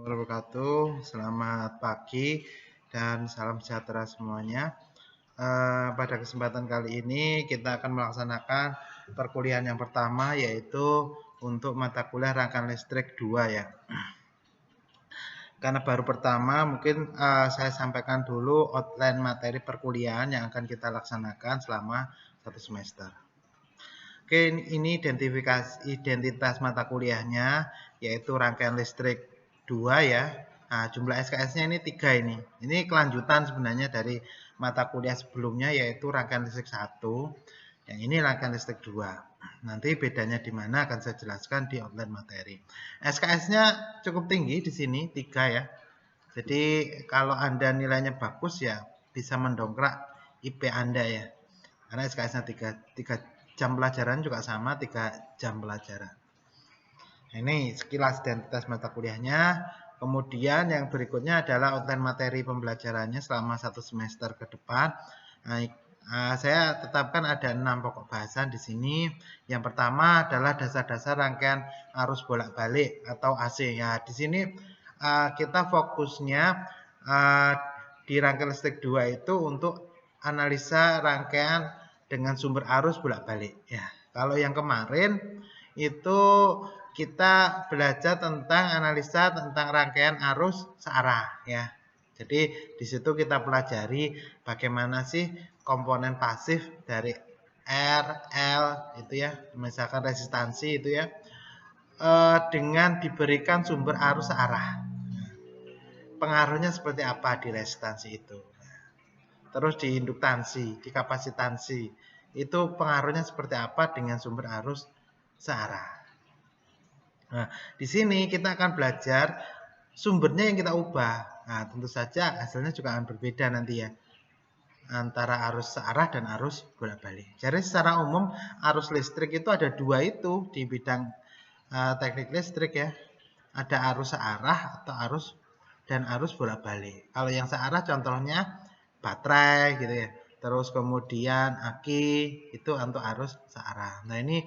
wabarakatuh. Selamat pagi dan salam sejahtera semuanya. Pada kesempatan kali ini kita akan melaksanakan perkuliahan yang pertama, yaitu untuk mata kuliah rangkaian listrik 2 ya. Karena baru pertama, mungkin saya sampaikan dulu outline materi perkuliahan yang akan kita laksanakan selama 1 semester. Oke, ini identitas mata kuliahnya, yaitu rangkaian listrik 2 ya. Nah, jumlah SKS-nya ini 3 ini. Ini kelanjutan sebenarnya dari mata kuliah sebelumnya, yaitu rangkaian listrik 1. Yang ini rangkaian listrik 2. Nanti bedanya di mana akan saya jelaskan di outline materi. SKS-nya cukup tinggi di sini, 3 ya. Jadi kalau Anda nilainya bagus ya bisa mendongkrak IP Anda ya. Karena SKS-nya 3 jam pelajaran juga sama, 3 jam pelajaran. Ini sekilas identitas mata kuliahnya. Kemudian yang berikutnya adalah outline materi pembelajarannya selama 1 semester ke depan. Saya tetapkan ada 6 pokok bahasan di sini. Yang pertama adalah dasar-dasar rangkaian arus bolak-balik atau AC. Ya, di sini kita fokusnya di rangkaian listrik 2 itu untuk analisa rangkaian dengan sumber arus bolak-balik. Ya, kalau yang kemarin itu kita belajar tentang analisa tentang rangkaian arus searah ya. Jadi di situ kita pelajari bagaimana sih komponen pasif dari R, L itu ya, misalkan resistansi itu ya, dengan diberikan sumber arus searah. Pengaruhnya seperti apa di resistansi itu. Terus di induktansi, di kapasitansi, itu pengaruhnya seperti apa dengan sumber arus searah. Nah, di sini kita akan belajar sumbernya yang kita ubah. Nah, tentu saja hasilnya juga akan berbeda nanti ya. Antara arus searah dan arus bolak-balik. Jadi secara umum arus listrik itu ada 2 itu di bidang teknik listrik ya. Ada arus searah atau arus dan arus bolak-balik. Kalau yang searah contohnya baterai gitu ya. Terus kemudian aki itu untuk arus searah. Nah, ini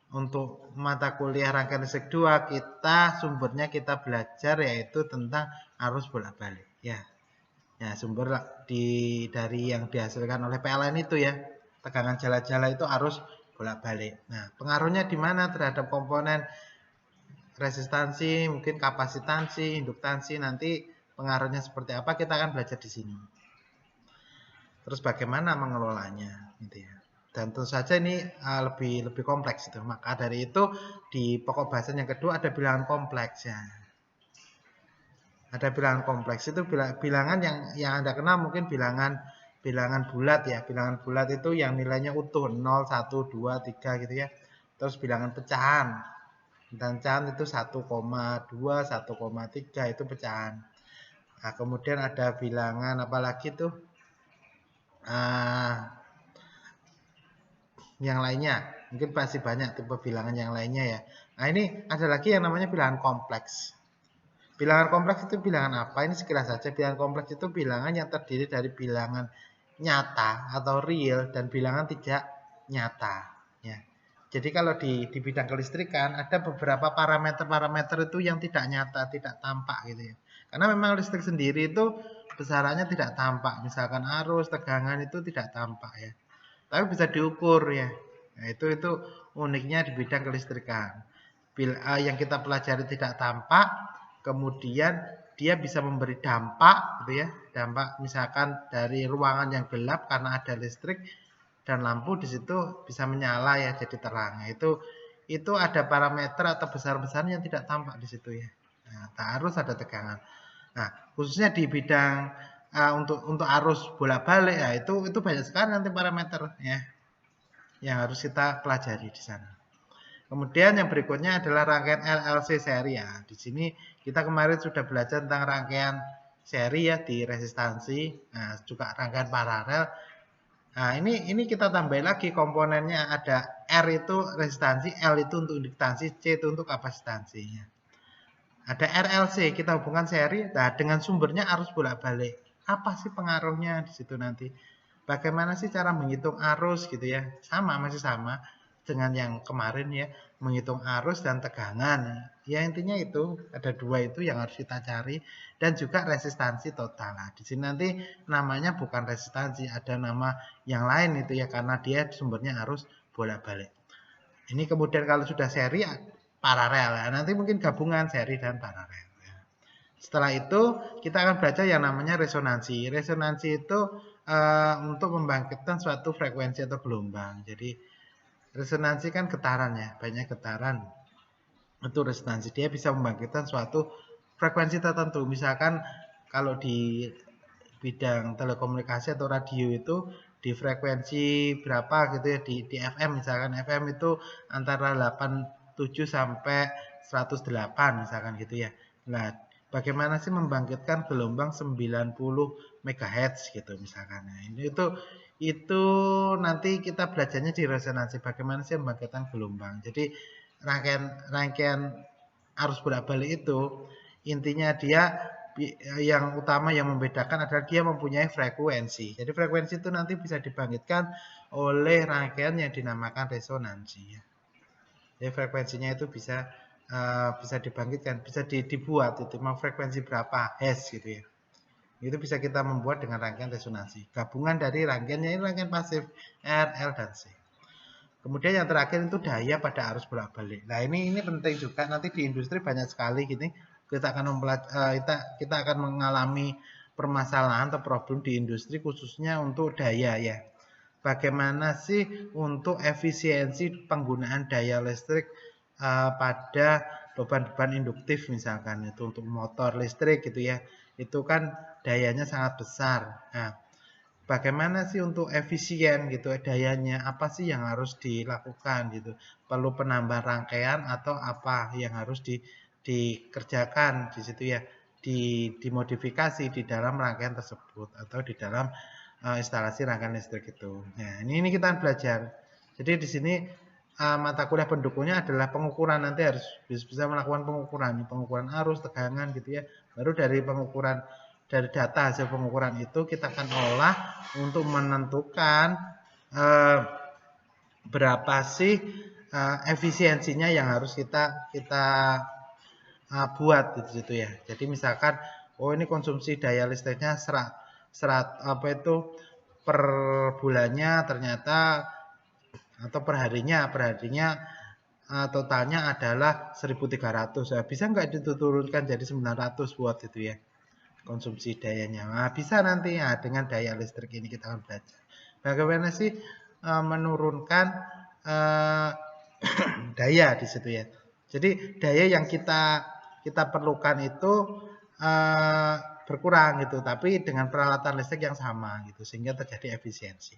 untuk mata kuliah rangkaian listrik 2 kita sumbernya kita belajar yaitu tentang arus bolak-balik ya. Ya, sumber dari yang dihasilkan oleh PLN itu ya. Tegangan jala-jala itu arus bolak-balik. Nah, pengaruhnya di mana terhadap komponen resistansi, mungkin kapasitansi, induktansi, nanti pengaruhnya seperti apa kita akan belajar di sini. Terus bagaimana mengelolanya gitu ya. Dan tentu saja ini lebih kompleks itu. Maka dari itu di pokok bahasan yang kedua ada bilangan kompleks ya. Ada bilangan kompleks itu bilangan yang Anda kenal mungkin bilangan bulat ya. Bilangan bulat itu yang nilainya utuh 0, 1, 2, 3 gitu ya. Terus bilangan pecahan. Dan pecahan itu 1,2, 1,3 itu pecahan. Nah, kemudian ada bilangan apalagi tuh? Yang lainnya. Mungkin pasti banyak tipe bilangan yang lainnya ya. Nah, ini ada lagi yang namanya bilangan kompleks. Bilangan kompleks itu bilangan apa? Ini sekilas saja. Bilangan kompleks itu bilangan yang terdiri dari bilangan nyata atau real dan bilangan tidak nyata. Ya. Jadi kalau di bidang kelistrikan ada beberapa parameter-parameter itu yang tidak nyata, tidak tampak gitu ya. Karena memang listrik sendiri itu besarannya tidak tampak. Misalkan arus, tegangan itu tidak tampak ya. Tapi bisa diukur ya. Nah, itu uniknya di bidang kelistrikan. Yang kita pelajari tidak tampak, kemudian dia bisa memberi dampak gitu ya. Dampak misalkan dari ruangan yang gelap karena ada listrik dan lampu di situ bisa menyala ya, jadi terang. Nah, itu ada parameter atau besar-besar yang tidak tampak di situ ya. Nah, harus ada tegangan. Nah, khususnya di bidang untuk arus bolak-balik ya itu banyak sekali nanti parameter ya yang harus kita pelajari di sana. Kemudian yang berikutnya adalah rangkaian LLC seri ya. Di sini kita kemarin sudah belajar tentang rangkaian seri ya di resistansi, nah juga rangkaian paralel. Nah, ini kita tambah lagi komponennya, ada R itu resistansi, L itu untuk induktansi, C itu untuk kapasitansinya. Ada RLC, kita hubungkan seri, nah dengan sumbernya arus bolak-balik. Apa sih pengaruhnya di situ nanti? Bagaimana sih cara menghitung arus gitu ya? Masih sama dengan yang kemarin ya, menghitung arus dan tegangan. Ya intinya itu ada dua itu yang harus kita cari dan juga resistansi total. Nah, di sini nanti namanya bukan resistansi, ada nama yang lain itu ya karena dia sumbernya harus bolak-balik. Ini kemudian kalau sudah seri paralel. Nah, nanti mungkin gabungan seri dan paralel. Setelah itu kita akan belajar yang namanya resonansi. Resonansi itu untuk membangkitkan suatu frekuensi atau gelombang. Jadi resonansi kan getaran ya, banyak getaran. Itu resonansi, dia bisa membangkitkan suatu frekuensi tertentu. Misalkan kalau di bidang telekomunikasi atau radio itu di frekuensi berapa gitu ya, di FM misalkan, FM itu antara 87 sampai 108 misalkan gitu ya. Nah, bagaimana sih membangkitkan gelombang 90 MHz gitu misalkan. Nah, itu nanti kita belajarnya di resonansi, bagaimana sih membangkitkan gelombang. Jadi rangkaian arus bolak-balik itu intinya dia yang utama yang membedakan adalah dia mempunyai frekuensi. Jadi frekuensi itu nanti bisa dibangkitkan oleh rangkaian yang dinamakan resonansi. Jadi frekuensinya itu bisa dibangkitkan, bisa dibuat itu mau frekuensi berapa hertz gitu ya. Itu bisa kita membuat dengan rangkaian resonansi. Gabungan dari rangkaiannya ini rangkaian pasif R, L, dan C. Kemudian yang terakhir itu daya pada arus bolak-balik. Nah ini penting juga, nanti di industri banyak sekali gini kita akan mengalami permasalahan atau problem di industri khususnya untuk daya ya. Bagaimana sih untuk efisiensi penggunaan daya listrik pada beban-beban induktif misalkan itu untuk motor listrik gitu ya. Itu kan dayanya sangat besar. Nah, bagaimana sih untuk efisien gitu dayanya, apa sih yang harus dilakukan gitu, perlu penambahan rangkaian atau apa yang harus dikerjakan di situ ya, dimodifikasi di dalam rangkaian tersebut atau di dalam instalasi rangkaian listrik itu. Nah ini kita belajar. Jadi di sini mata kuliah pendukungnya adalah pengukuran, nanti harus bisa melakukan pengukuran arus, tegangan gitu ya, baru dari pengukuran dari data hasil pengukuran itu kita akan olah untuk menentukan berapa sih efisiensinya yang harus kita buat di situ ya. Jadi misalkan ini konsumsi daya listriknya per bulannya ternyata atau per harinya totalnya adalah 1.300. Nah, bisa nggak diturunkan jadi 900 watt itu ya konsumsi dayanya. Nah, bisa nanti ya dengan daya listrik ini kita akan belajar. Bagaimana sih menurunkan daya di situ ya. Jadi daya yang kita perlukan itu berkurang gitu, tapi dengan peralatan listrik yang sama gitu sehingga terjadi efisiensi.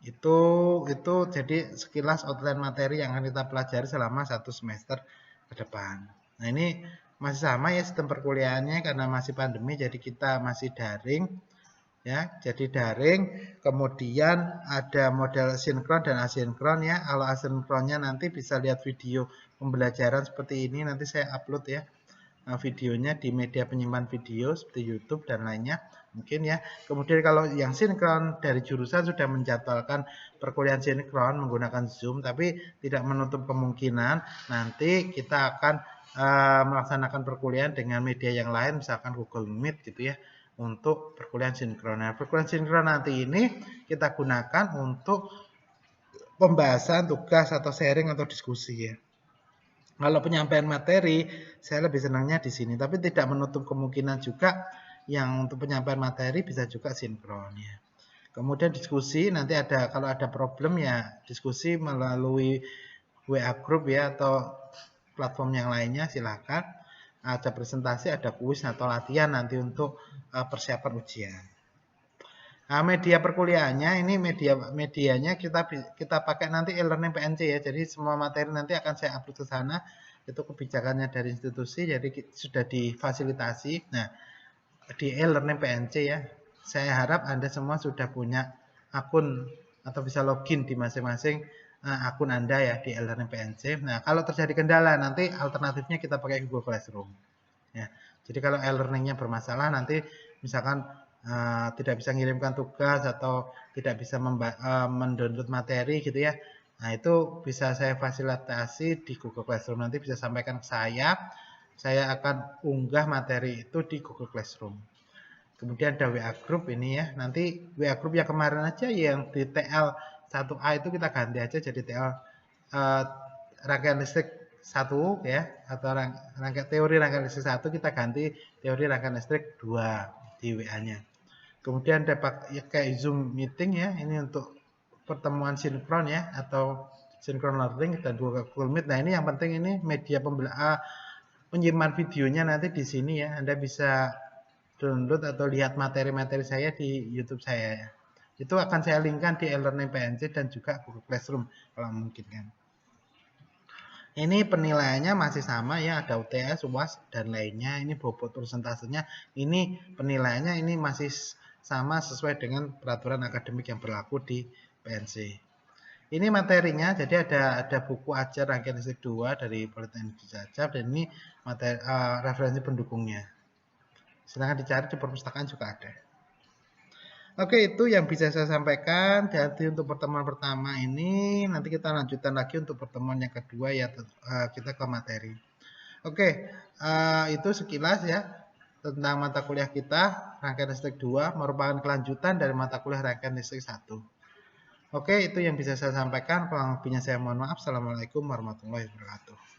Itu jadi sekilas outline materi yang akan kita pelajari selama 1 semester ke depan. Nah, ini masih sama ya sistem perkuliahannya karena masih pandemi, jadi kita masih daring ya. Jadi daring, kemudian ada model sinkron dan asinkron ya. Kalau asinkronnya nanti bisa lihat video pembelajaran seperti ini, nanti saya upload ya videonya di media penyimpan video seperti YouTube dan lainnya mungkin ya. Kemudian kalau yang sinkron dari jurusan sudah menjadwalkan perkuliahan sinkron menggunakan Zoom, tapi tidak menutup kemungkinan nanti kita akan melaksanakan perkuliahan dengan media yang lain, misalkan Google Meet gitu ya, untuk perkuliahan sinkron. Nah, perkuliahan sinkron nanti ini kita gunakan untuk pembahasan tugas atau sharing atau diskusi ya. Kalau penyampaian materi, saya lebih senangnya di sini, tapi tidak menutup kemungkinan juga yang untuk penyampaian materi bisa juga sinkron ya. Kemudian diskusi nanti kalau ada problem ya diskusi melalui WA group ya atau platform yang lainnya silakan. Ada presentasi, ada kuis atau latihan nanti untuk persiapan ujian. Nah, media perkuliahannya ini medianya kita pakai nanti e-learning PNC ya. Jadi semua materi nanti akan saya upload ke sana. Itu kebijakannya dari institusi, jadi sudah difasilitasi. Nah, di e-learning PNC ya. Saya harap Anda semua sudah punya akun atau bisa login di masing-masing akun Anda ya di e-learning PNC. Nah, kalau terjadi kendala nanti alternatifnya kita pakai Google Classroom. Ya. Jadi kalau e-learningnya bermasalah nanti misalkan tidak bisa mengirimkan tugas atau tidak bisa mendownload materi gitu ya, Nah, itu bisa saya fasilitasi di Google Classroom. Nanti bisa sampaikan ke saya. Saya akan unggah materi itu di Google Classroom. Kemudian ada WA Group ini ya. Nanti WA Group yang kemarin aja yang di TL1A itu kita ganti aja jadi TL rangkaian listrik 1 ya, atau teori rangkaian listrik 1 kita ganti teori rangkaian listrik 2 di WA-nya. Kemudian dapat ya, kayak Zoom meeting ya, ini untuk pertemuan sinkron ya, atau sinkron learning dan Google Meet. Nah, ini yang penting ini media penyimpan videonya nanti di sini ya. Anda bisa download atau lihat materi-materi saya di YouTube saya ya. Itu akan saya linkkan di e-learning PNC dan juga Google Classroom kalau mungkin kan. Ini penilaiannya masih sama ya, ada UTS, UAS dan lainnya. Ini bobot persentasenya. Ini penilaiannya ini masih sama sesuai dengan peraturan akademik yang berlaku di PNC. Ini materinya, jadi ada buku ajar rangkaian listrik 2 dari Politeknik Cilacap dan ini materi referensi pendukungnya. Silahkan dicari di perpustakaan juga ada. Oke, itu yang bisa saya sampaikan. Jadi untuk pertemuan pertama ini nanti kita lanjutkan lagi untuk pertemuan yang kedua ya, kita ke materi. Oke, itu sekilas ya tentang mata kuliah kita rangkaian listrik 2 merupakan kelanjutan dari mata kuliah rangkaian listrik 1. Oke, itu yang bisa saya sampaikan. Kurang lebihnya saya mohon maaf. Assalamualaikum warahmatullahi wabarakatuh.